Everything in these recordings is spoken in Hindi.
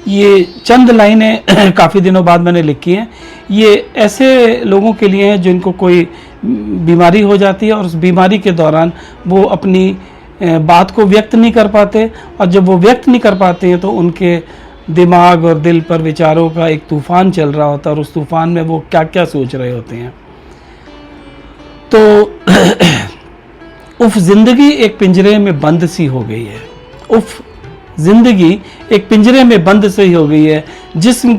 ये चंद लाइनें काफ़ी दिनों बाद मैंने लिखी हैं। ये ऐसे लोगों के लिए हैं जिनको कोई बीमारी हो जाती है और उस बीमारी के दौरान वो अपनी बात को व्यक्त नहीं कर पाते, और जब वो व्यक्त नहीं कर पाते हैं तो उनके दिमाग और दिल पर विचारों का एक तूफ़ान चल रहा होता है, और उस तूफ़ान में वो क्या क्या सोच रहे होते हैं। तो उफ ज़िंदगी एक पिंजरे में बंद सी हो गई है। उफ ज़िंदगी एक पिंजरे में बंद सी हो गई है, जिस्म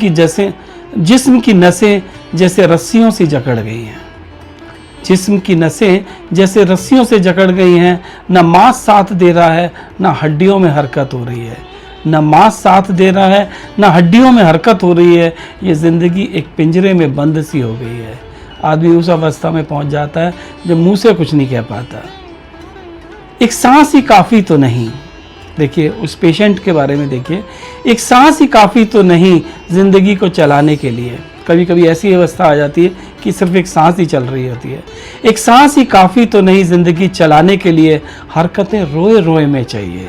की नसें जैसे रस्सियों से जकड़ गई हैं। जिस्म की नसें जैसे रस्सियों से जकड़ गई हैं। न मांस साथ दे रहा है, न हड्डियों में हरकत हो रही है। न मांस साथ दे रहा है, न हड्डियों में हरकत हो रही है। ये ज़िंदगी एक पिंजरे में बंद सी हो गई है। आदमी उस अवस्था में पहुंच जाता है जब मुंह से कुछ नहीं कह पाता। एक सांस ही काफ़ी तो नहीं, देखिए उस पेशेंट के बारे में देखिए, एक सांस ही काफ़ी तो नहीं ज़िंदगी को चलाने के लिए। कभी कभी ऐसी अवस्था आ जाती है कि सिर्फ एक सांस ही चल रही होती है। एक सांस ही काफ़ी तो नहीं ज़िंदगी चलाने के लिए, हरकतें रोए रोए में चाहिए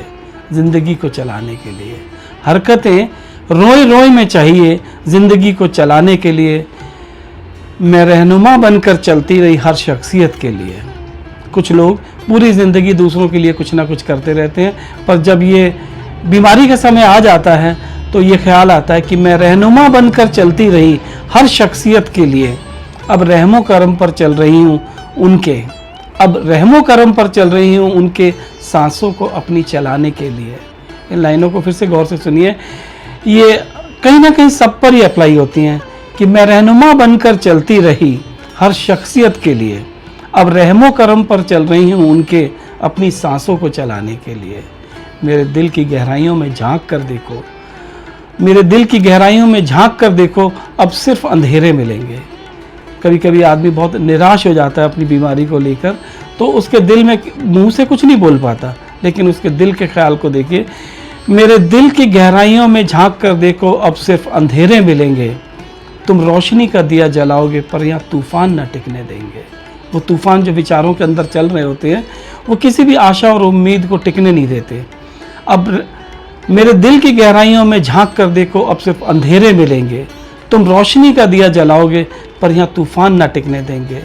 ज़िंदगी को चलाने के लिए। हरकतें रोए रोए में चाहिए ज़िंदगी को चलाने के लिए। मैं रहनुमा बनकर चलती रही हर शख्सियत के लिए। कुछ लोग पूरी ज़िंदगी दूसरों के लिए कुछ ना कुछ करते रहते हैं, पर जब ये बीमारी का समय आ जाता है तो ये ख्याल आता है कि मैं रहनुमा बनकर चलती रही हर शख्सियत के लिए, अब रहमो करम पर चल रही हूँ उनके, अब रहमो करम पर चल रही हूँ उनके सांसों को अपनी चलाने के लिए। इन लाइनों को फिर से गौर से सुनिए, ये कहीं ना कहीं सब पर ही अप्लाई होती हैं कि मैं रहनुमा बनकर चलती रही हर शख्सियत के लिए, अब रहमो करम पर चल रही हूँ उनके, अपनी सांसों को चलाने के लिए। मेरे दिल की गहराइयों में झांक कर देखो, मेरे दिल की गहराइयों में झांक कर देखो, अब सिर्फ अंधेरे मिलेंगे। कभी कभी आदमी बहुत निराश हो जाता है अपनी बीमारी को लेकर, तो उसके दिल में मुंह से कुछ नहीं बोल पाता, लेकिन उसके दिल के ख्याल को देखिए। मेरे दिल की गहराइयों में झांक कर देखो, अब सिर्फ अंधेरे मिलेंगे। तुम रोशनी का दिया जलाओगे पर यहाँ तूफान न टिकने देंगे। वो तूफान जो विचारों के अंदर चल रहे होते हैं वो किसी भी आशा और उम्मीद को टिकने नहीं देते। अब मेरे दिल की गहराइयों में झांक कर देखो, अब सिर्फ अंधेरे मिलेंगे। तुम रोशनी का दिया जलाओगे पर यहाँ तूफान न टिकने देंगे।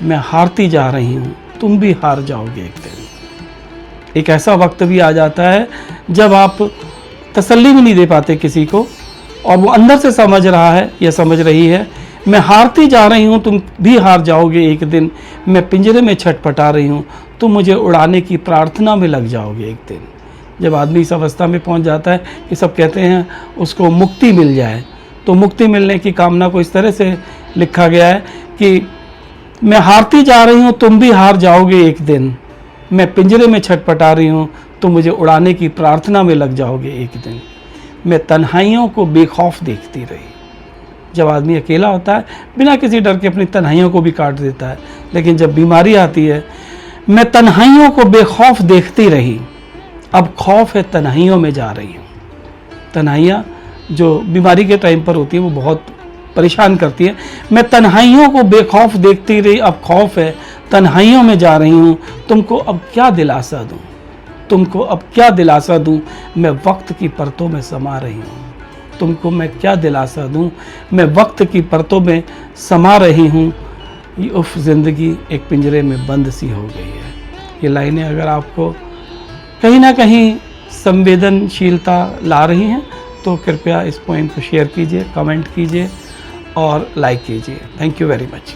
मैं हारती जा रही हूँ, तुम भी हार जाओगे एक दिन। एक ऐसा वक्त भी आ जाता है जब आप तसल्ली भी नहीं दे पाते किसी को, और वो अंदर से समझ रहा है या समझ रही है, मैं हारती जा रही हूँ, तुम भी हार जाओगे एक दिन। मैं पिंजरे में छटपटा रही हूँ, तुम मुझे उड़ाने की प्रार्थना में लग जाओगे एक दिन। जब आदमी इस अवस्था में पहुँच जाता है कि सब कहते हैं उसको मुक्ति मिल जाए, तो मुक्ति मिलने की कामना को इस तरह से लिखा गया है कि मैं हारती जा रही हूँ, तुम भी हार जाओगे एक दिन। मैं पिंजरे में छटपटा रही हूँ, तुम मुझे उड़ाने की प्रार्थना में लग जाओगे एक दिन। मैं तन्हाइयों को बेखौफ देखती रही। जब आदमी अकेला होता है बिना किसी डर के अपनी तन्हाइयों को भी काट देता है, लेकिन जब बीमारी आती है, मैं तन्हाइयों को बेखौफ देखती रही, अब खौफ है तन्हाइयों में जा रही हूँ। तन्हाइयाँ जो बीमारी के टाइम पर होती है वो बहुत परेशान करती है। मैं तन्हाइयों को बेखौफ देखती रही, अब खौफ है तन्हाइयों में जा रही हूँ। तुमको अब क्या दिलासा दूँ, तुमको अब क्या दिलासा दूँ, मैं वक्त की परतों में समा रही हूँ। तुमको मैं क्या दिलासा दूँ, मैं वक्त की परतों में समा रही हूँ। ये उफ ज़िंदगी एक पिंजरे में बंद सी हो गई है। ये लाइनें अगर आपको कहीं ना कहीं संवेदनशीलता ला रही हैं तो कृपया इस पॉइंट को शेयर कीजिए, कमेंट कीजिए और लाइक कीजिए। Thank you very much.